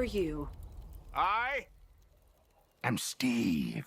are you? I am Steve.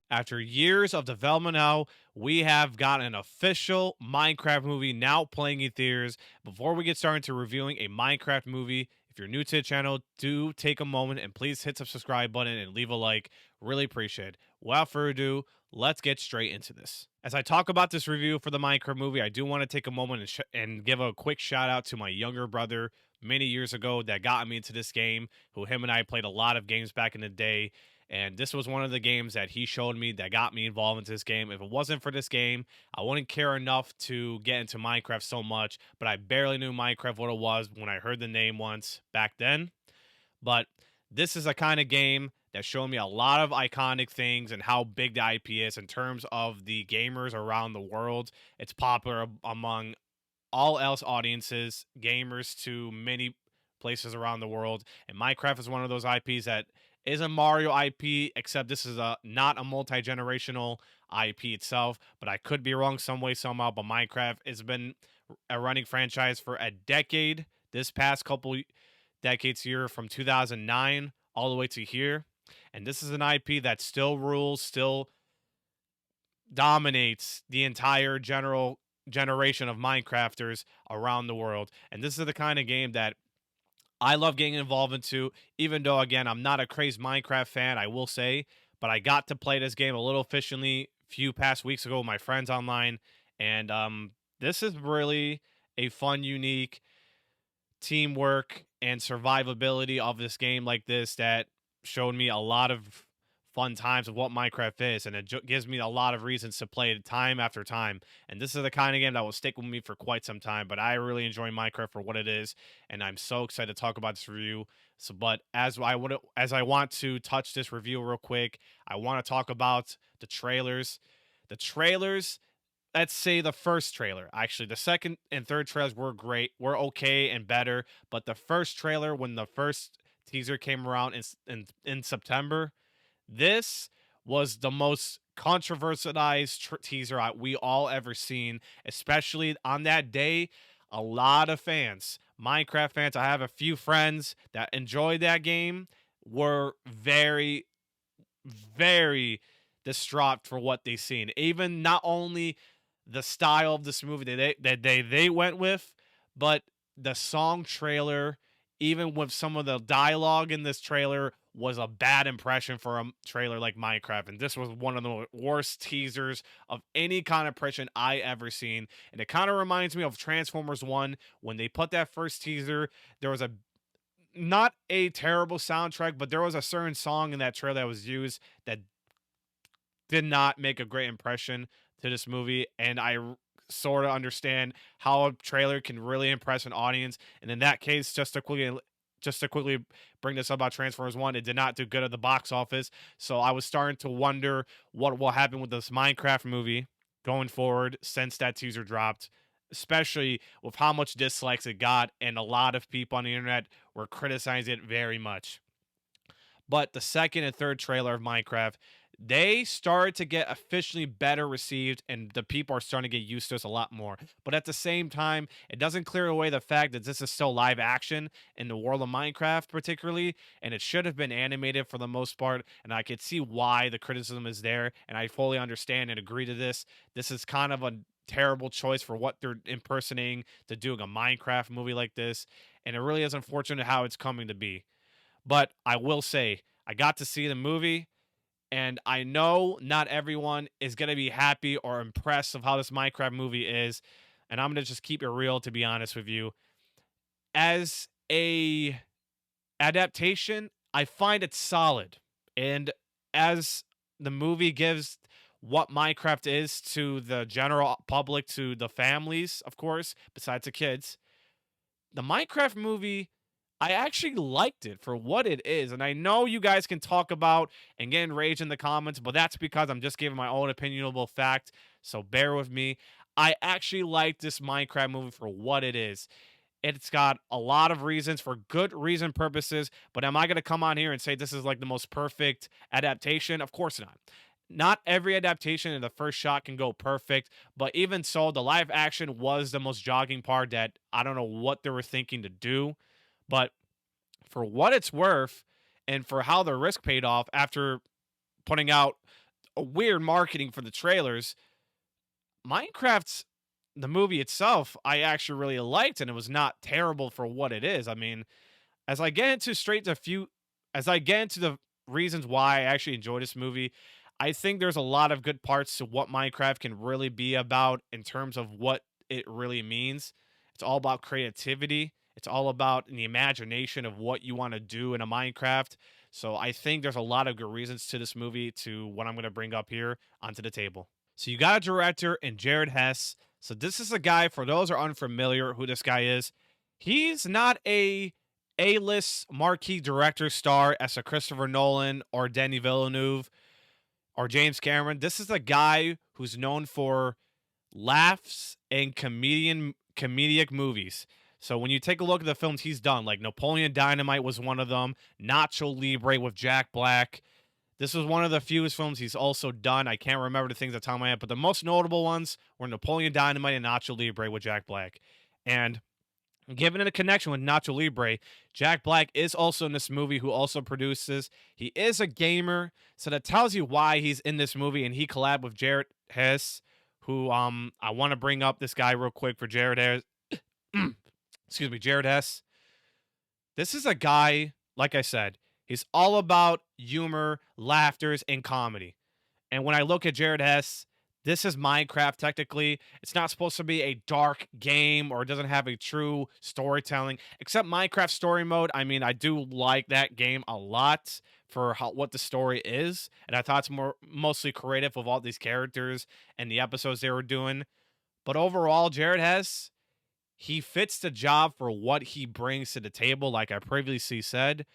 After years of development now, we have got an official Minecraft movie now playing in theaters. Before we get started to reviewing a Minecraft movie, if you're new to the channel, do take a moment and please hit the subscribe button and leave a like. Really appreciate it. Without further ado, let's get straight into this. As I talk about this review for the Minecraft movie, I do want to take a moment and give a quick shout out to my younger brother many years ago that got me into this game, who him and I played a lot of games back in the day. And this was one of the games that he showed me that got me involved into this game. If it wasn't for this game, I wouldn't care enough to get into Minecraft so much. But I barely knew Minecraft what it was when I heard the name once back then. But this is a kind of game that showed me a lot of iconic things and how big the IP is in terms of the gamers around the world. It's popular among all else audiences, gamers to many places around the world. And Minecraft is one of those IPs that is a Mario IP, except this is not a multi-generational IP itself, but I could be wrong some way, somehow. But Minecraft has been a running franchise for a decade. This past couple decades here, from 2009 all the way to here. And this is an IP that still rules, still dominates the entire generation of Minecrafters around the world. And this is the kind of game that I love getting involved into, even though, again, I'm not a crazy Minecraft fan, I will say, but I got to play this game a little efficiently a few past weeks ago with my friends online, and this is really a fun, unique teamwork and survivability of this game like this that showed me a lot of fun times of what Minecraft is, and it gives me a lot of reasons to play it time after time. And this is the kind of game that will stick with me for quite some time, but I really enjoy Minecraft for what it is, and I'm so excited to talk about this review. So, but as I want to touch this review real quick, I want to talk about the trailers. The trailers, let's say the first trailer. Actually, the second and third trailers were great, were okay and better, but the first trailer, when the first teaser came around in September, this was the most controversialized teaser we all ever seen, especially on that day. A lot of fans, Minecraft fans, I have a few friends that enjoyed that game, were very, very distraught for what they seen. Even not only the style of this movie that they went with, but the song trailer, even with some of the dialogue in this trailer, was a bad impression for a trailer like Minecraft. And this was one of the worst teasers of any kind of impression I ever seen. And it kind of reminds me of Transformers 1. When they put that first teaser, there was not a terrible soundtrack, but there was a certain song in that trailer that was used that did not make a great impression to this movie. And I sort of understand how a trailer can really impress an audience. And in that case, just to quickly bring this up about Transformers 1, it did not do good at the box office. So I was starting to wonder what will happen with this Minecraft movie going forward since that teaser dropped, especially with how much dislikes it got, and a lot of people on the internet were criticizing it very much. But the second and third trailer of Minecraft, they started to get officially better received, and the people are starting to get used to us a lot more. But at the same time, it doesn't clear away the fact that this is still live action in the world of Minecraft particularly, and it should have been animated for the most part, and I could see why the criticism is there, and I fully understand and agree to this. This is kind of a terrible choice for what they're impersonating to doing a Minecraft movie like this, and it really is unfortunate how it's coming to be. But I will say, I got to see the movie, and I know not everyone is going to be happy or impressed of how this Minecraft movie is. And I'm going to just keep it real, to be honest with you. As a adaptation, I find it solid. And as the movie gives what Minecraft is to the general public, to the families, of course, besides the kids, the Minecraft movie, I actually liked it for what it is. And I know you guys can talk about and get enraged in the comments, but that's because I'm just giving my own opinionable fact. So bear with me. I actually like this Minecraft movie for what it is. It's got a lot of reasons for good reason purposes, but am I going to come on here and say this is like the most perfect adaptation? Of course not. not every adaptation in the first shot can go perfect, but even so, the live action was the most jogging part that I don't know what they were thinking to do. But for what it's worth, and for how the risk paid off after putting out a weird marketing for the trailers, Minecraft's the movie itself, I actually really liked, and it was not terrible for what it is. I mean, as I get into as I get into the reasons why I actually enjoy this movie, I think there's a lot of good parts to what Minecraft can really be about in terms of what it really means. It's all about creativity. It's all about the imagination of what you want to do in a Minecraft. So I think there's a lot of good reasons to this movie to what I'm going to bring up here onto the table. So you got a director in Jared Hess. So this is a guy, for those who are unfamiliar who this guy is, he's not A-list marquee director star as a Christopher Nolan or Denis Villeneuve or James Cameron. This is a guy who's known for laughs and comedic movies. So when you take a look at the films he's done, like Napoleon Dynamite was one of them, Nacho Libre with Jack Black. This was one of the fewest films he's also done. I can't remember the things at the top of my head, but the most notable ones were Napoleon Dynamite and Nacho Libre with Jack Black. And given it a connection with Nacho Libre, Jack Black is also in this movie, who also produces. He is a gamer, so that tells you why he's in this movie, and he collabed with Jared Hess, who I want to bring up this guy real quick for Jared Hess. Excuse me, Jared Hess. This is a guy, like I said, he's all about humor, laughters, and comedy. And when I look at Jared Hess, this is Minecraft technically. It's not supposed to be a dark game, or it doesn't have a true storytelling, except Minecraft story mode. I mean, I do like that game a lot for what the story is. And I thought it's mostly creative with all these characters and the episodes they were doing. But overall, Jared Hess, he fits the job for what he brings to the table, like I previously said.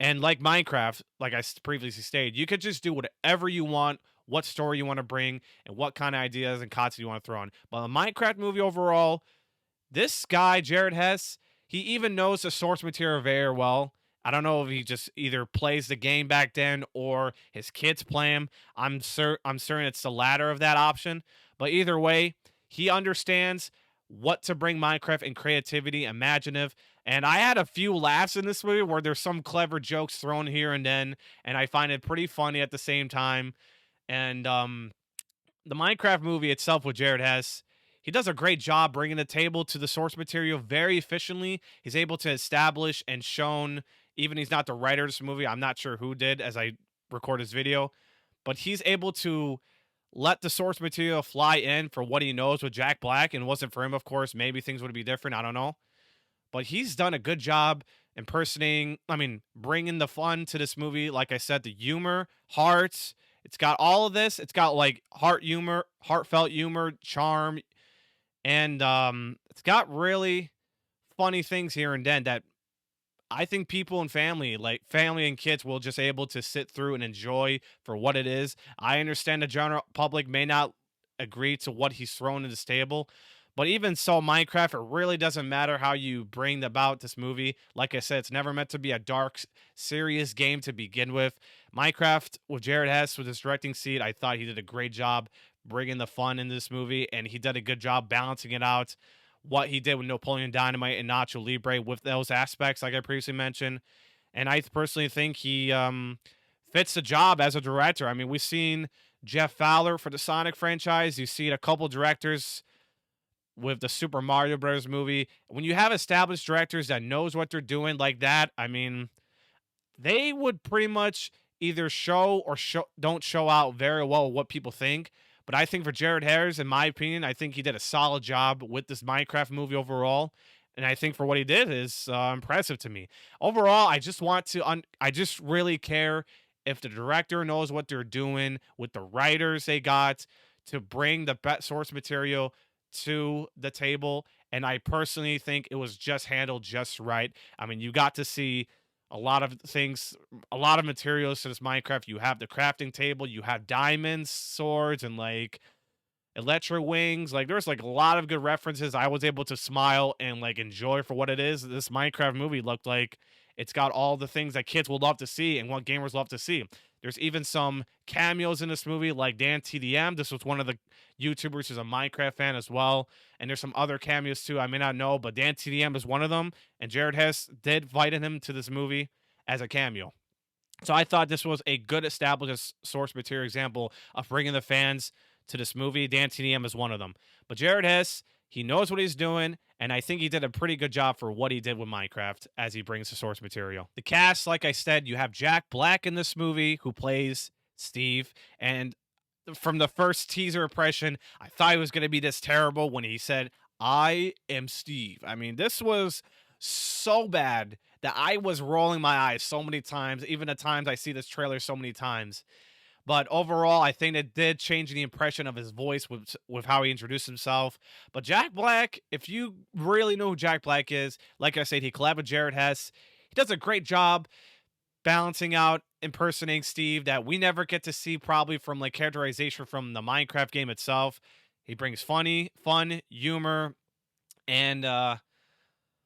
And like Minecraft, like I previously stated, you could just do whatever you want, what story you want to bring, and what kind of ideas and content you want to throw in. But a Minecraft movie overall, this guy, Jared Hess, he even knows the source material very well. I don't know if he just either plays the game back then or his kids play him. I'm certain it's the latter of that option. But either way, he understands what to bring Minecraft and creativity, imaginative. And I had a few laughs in this movie where there's some clever jokes thrown here and then, and I find it pretty funny at the same time. And the Minecraft movie itself with Jared Hess, he does a great job bringing the table to the source material very efficiently. He's able to establish and shown, even he's not the writer of this movie, I'm not sure who did as I record this video, but he's able to let the source material fly in for what he knows with Jack Black. And it wasn't for him, of course, maybe things would be different. I don't know. But he's done a good job bringing the fun to this movie. Like I said, the humor, hearts. It's got all of this. It's got like heartfelt humor, charm, and it's got really funny things here and then that I think people and family and kids, will just able to sit through and enjoy for what it is. I understand the general public may not agree to what he's thrown to this table, but even so, Minecraft, it really doesn't matter how you bring about this movie. Like I said, it's never meant to be a dark, serious game to begin with. Minecraft with Jared Hess with his directing seat, I thought he did a great job bringing the fun in this movie, and he did a good job balancing it out. What he did with Napoleon Dynamite and Nacho Libre with those aspects, like I previously mentioned. And I personally think he fits the job as a director. I mean, we've seen Jeff Fowler for the Sonic franchise. You've seen a couple directors with the Super Mario Bros. Movie. When you have established directors that knows what they're doing like that, I mean, they would pretty much either don't show out very well what people think. But I think for Jared Harris, in my opinion, I think he did a solid job with this Minecraft movie overall. And I think for what he did is impressive to me. Overall, I just want to, I just really care if the director knows what they're doing with the writers they got to bring the best source material to the table. And I personally think it was just handled just right. I mean, you got to see a lot of things, a lot of materials to this Minecraft. You have the crafting table, you have diamonds, swords, and like electro wings. Like there's like a lot of good references. I was able to smile and like enjoy for what it is. This Minecraft movie looked like it's got all the things that kids will love to see and what gamers love to see. There's even some cameos in this movie, like Dan TDM. This was one of the YouTubers who's a Minecraft fan as well. And there's some other cameos too I may not know, but Dan TDM is one of them. And Jared Hess did invite him to this movie as a cameo. So I thought this was a good established source material example of bringing the fans to this movie. Dan TDM is one of them. But Jared Hess, he knows what he's doing, and I think he did a pretty good job for what he did with Minecraft as he brings the source material. The cast, like I said, you have Jack Black in this movie who plays Steve, and from the first teaser impression, I thought it was going to be this terrible when he said, "I am Steve." I mean, this was so bad that I was rolling my eyes so many times, even at times I see this trailer so many times. But overall, I think it did change the impression of his voice with how he introduced himself. But Jack Black, if you really know who Jack Black is, like I said, he collabed with Jared Hess. He does a great job balancing out impersonating Steve that we never get to see probably from like characterization from the Minecraft game itself. He brings fun, humor, and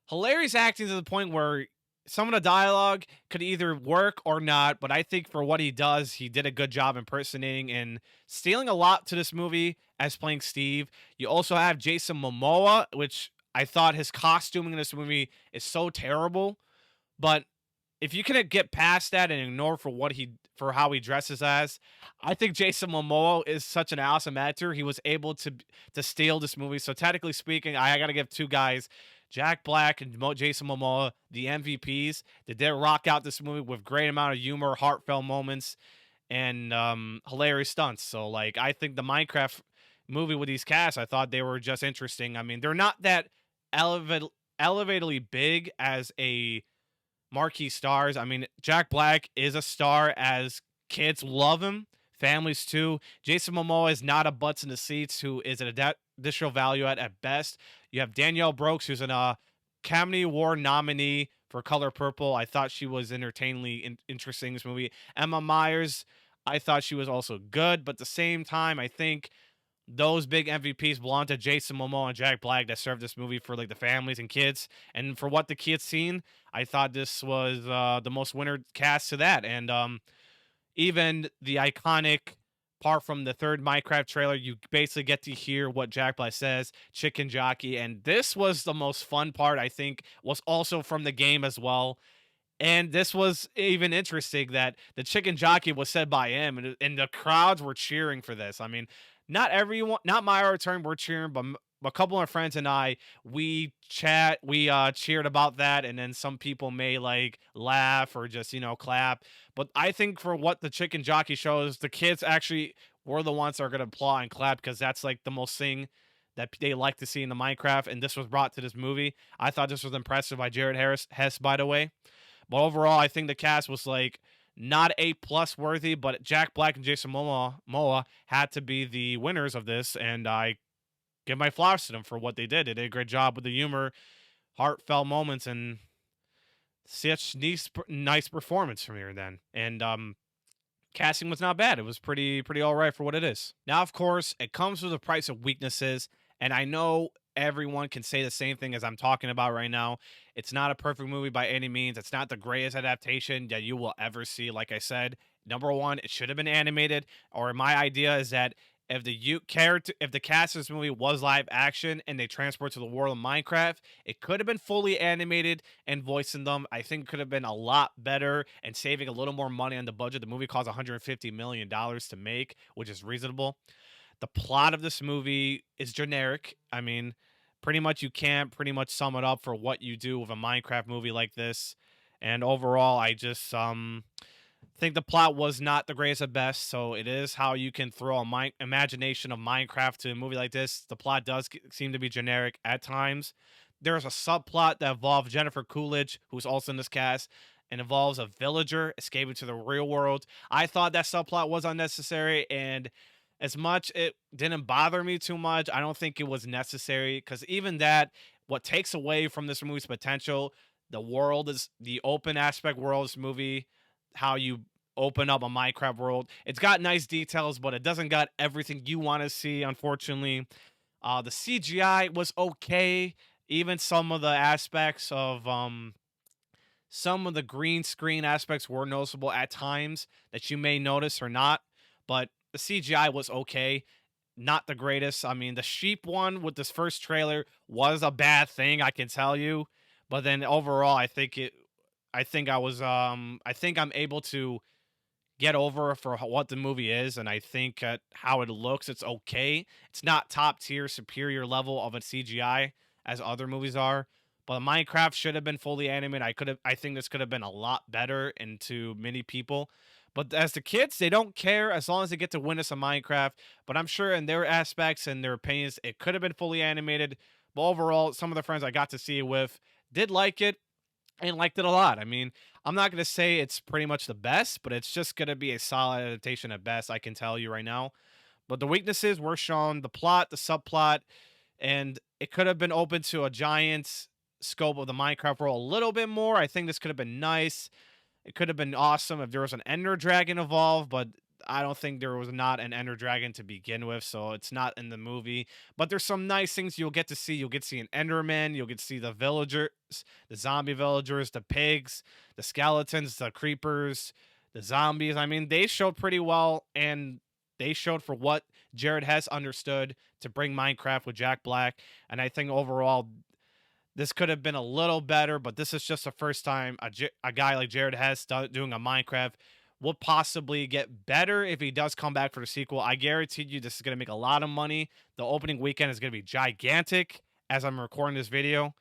hilarious acting to the point where some of the dialogue could either work or not, but I think for what he does, he did a good job impersonating and stealing a lot to this movie as playing Steve. You also have Jason Momoa, which I thought his costuming in this movie is so terrible, but if you can get past that and ignore for how he dresses as, I think Jason Momoa is such an awesome actor. He was able to steal this movie. So technically speaking, I got to give two guys, Jack Black and Jason Momoa, the MVPs. They did rock out this movie with great amount of humor, heartfelt moments, and hilarious stunts. So like I think the Minecraft movie with these casts, I thought they were just interesting. I mean, they're not that elevatedly big as a marquee stars. I mean, Jack Black is a star as kids love him, families too. Jason Momoa is not a butts in the seats who is an additional value at best. You have Danielle Brooks, who's an Academy Award nominee for Color Purple. I thought she was entertainingly interesting in this movie. Emma Myers, I thought she was also good, but at the same time, I think those big MVPs belong to Jason Momoa and Jack Black that served this movie for like the families and kids. And for what the kids seen, I thought this was the most winner cast to that. And even the iconic part from the third Minecraft trailer, you basically get to hear what Jack Black says, chicken jockey. And this was the most fun part, I think, was also from the game as well. And this was even interesting that the chicken jockey was said by him, and the crowds were cheering for this. I mean, not everyone, not my return, we're cheering, but a couple of my friends and I, we cheered about that, and then some people may like laugh or just clap. But I think for what the chicken jockey shows, the kids actually were the ones that are gonna applaud and clap because that's like the most thing that they like to see in the Minecraft, and this was brought to this movie. I thought this was impressive by Jared Hess, by the way. But overall, I think the cast was like not A+ worthy, but Jack Black and Jason Momoa had to be the winners of this, and I give my flowers to them for what they did. They did a great job with the humor, heartfelt moments, and such nice performance from here and then. And casting was not bad. It was pretty all right for what it is. Now, of course, it comes with a price of weaknesses, and I know everyone can say the same thing as I'm talking about right now. It's not a perfect movie by any means. It's not the greatest adaptation that you will ever see. Like I said, number one, it should have been animated. Or my idea is that if the cast of this movie was live action and they transport to the world of Minecraft, it could have been fully animated and voicing them. I think it could have been a lot better and saving a little more money on the budget. The movie cost $150 million to make, which is reasonable. The plot of this movie is generic. I mean, pretty much you can't pretty much sum it up for what you do with a Minecraft movie like this. And overall, I just think the plot was not the greatest at best. So it is how you can throw a imagination of Minecraft to a movie like this. The plot does seem to be generic at times. There's a subplot that involves Jennifer Coolidge, who's also in this cast, and involves a villager escaping to the real world. I thought that subplot was unnecessary, and as much it didn't bother me too much, I don't think it was necessary, because even that, what takes away from this movie's potential, the world is the open aspect world of this movie, how you open up a Minecraft world. It's got nice details, but it doesn't got everything you want to see, unfortunately. The CGI was okay. Even some of the aspects of some of the green screen aspects were noticeable at times that you may notice or not, but the CGI was okay. Not the greatest. I mean, the sheep one with this first trailer was a bad thing, I can tell you. But then overall, I think I'm able to get over for what the movie is, and I think how it looks, it's okay. It's not top tier, superior level of a CGI as other movies are. But Minecraft should have been fully animated. I think this could have been a lot better, and to many people. But as the kids, they don't care as long as they get to witness a Minecraft. But I'm sure in their aspects and their opinions, it could have been fully animated. But overall, some of the friends I got to see it with did like it and liked it a lot. I mean, I'm not going to say it's pretty much the best, but it's just going to be a solid adaptation at best, I can tell you right now. But the weaknesses were shown, the plot, the subplot, and it could have been open to a giant scope of the Minecraft world a little bit more. I think this could have been nice. It could have been awesome if there was an Ender Dragon involved, but I don't think there was not an Ender Dragon to begin with, so it's not in the movie. But there's some nice things you'll get to see. You'll get to see an Enderman. You'll get to see the villagers, the zombie villagers, the pigs, the skeletons, the creepers, the zombies. I mean, they showed pretty well, and they showed for what Jared has understood to bring Minecraft with Jack Black. And I think overall, this could have been a little better, but this is just the first time a guy like Jared Hess doing a Minecraft will possibly get better if he does come back for the sequel. I guarantee you this is going to make a lot of money. The opening weekend is going to be gigantic as I'm recording this video.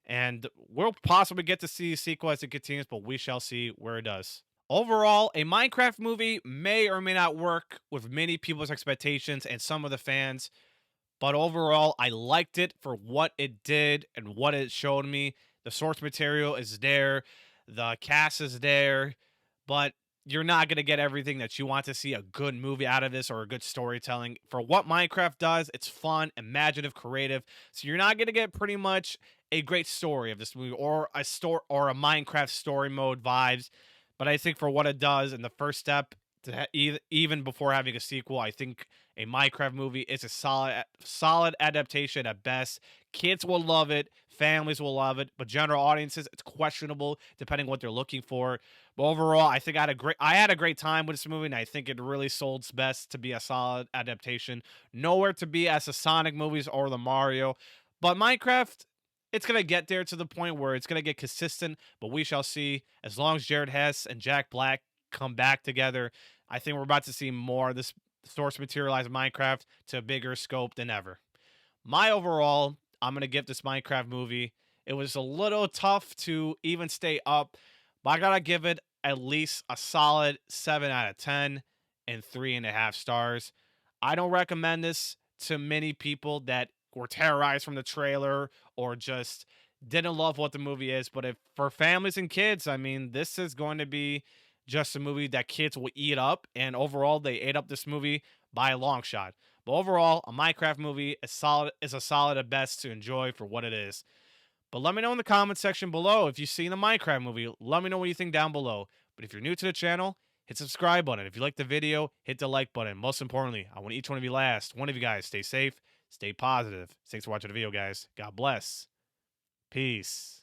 And we'll possibly get to see a sequel as it continues, but we shall see where it does. Overall, a Minecraft movie may or may not work with many people's expectations and some of the fans. But overall, I liked it for what it did and what it showed me. The source material is there, the cast is there, but you're not going to get everything that you want to see a good movie out of this or a good storytelling. For what Minecraft does, it's fun, imaginative, creative. So you're not going to get pretty much a great story of this movie or a Minecraft story mode vibes. But I think for what it does and the first step to even before having a sequel, I think a Minecraft movie is a solid adaptation at best. Kids will love it, families will love it, but general audiences, it's questionable depending what they're looking for. But overall, I think I had a great time with this movie, and I think it really sold best to be a solid adaptation. Nowhere to be as the Sonic movies or the Mario, but Minecraft, it's gonna get there to the point where it's gonna get consistent. But we shall see. As long as Jared Hess and Jack Black come back together, I think we're about to see more of this source materialize Minecraft to a bigger scope than ever. My overall, I'm going to give this Minecraft movie, it was a little tough to even stay up, but I got to give it at least a solid 7 out of 10 and 3.5 stars. I don't recommend this to many people that were terrorized from the trailer or just didn't love what the movie is, but if for families and kids, I mean, this is going to be just a movie that kids will eat up, and overall, they ate up this movie by a long shot. But overall, a Minecraft movie is a solid at best to enjoy for what it is. But let me know in the comment section below if you've seen the Minecraft movie. Let me know what you think down below. But if you're new to the channel, hit the subscribe button. If you like the video, hit the like button. Most importantly, I want each one of you one of you guys, stay safe, stay positive. Thanks for watching the video, guys. God bless. Peace.